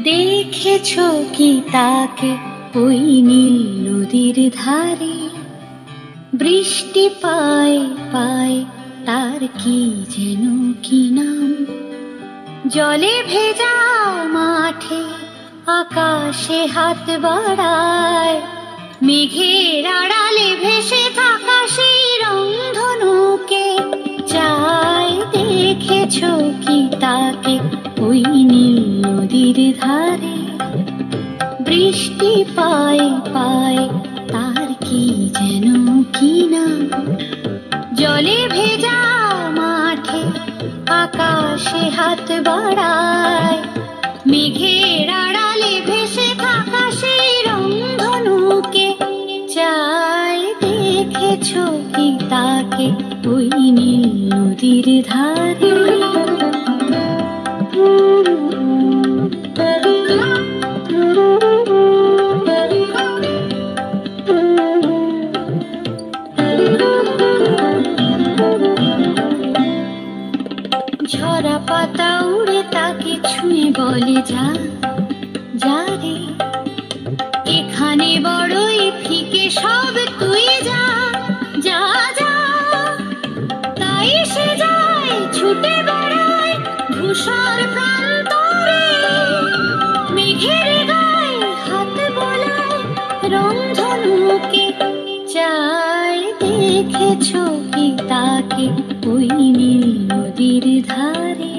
দেখেছো কি তাকে ওই নীল নদীর ধারে? বৃষ্টি পায় পায় তার কি যেন কি নাম। জলে ভেজা মাঠে আকাশে হাত বাড়ায়, মেঘের আড়ালে ভেসে থাকা সেই রংধনুকে চায়। দেখেছো কি তাকে ওই নীল নদীর ধারে? বৃষ্টি পায় পায় তার কি যেন কি নাম। জলে ভেজা মাঠে আকাশে হাত বাড়ায়, মেঘের আড়ালে ভেসে থাকা সেই রংধনুকে চায়। দেখেছো কি তাকে ওই নীল নদীর ধারে? ঝরা পাতা উড়ে তাকে ছুঁয়ে বলে যা যা রে, এখানে বড়ই ফিকে সব, তুই যা যা যা। তাই সে যায় ছুটে বেড়ায় ধূসর প্রান্তরে, মেঘের গায়ে হাত বোলায় রংধনুকে চায়। দেখেছো কি তাকে ওই নীল নদীর ধারে?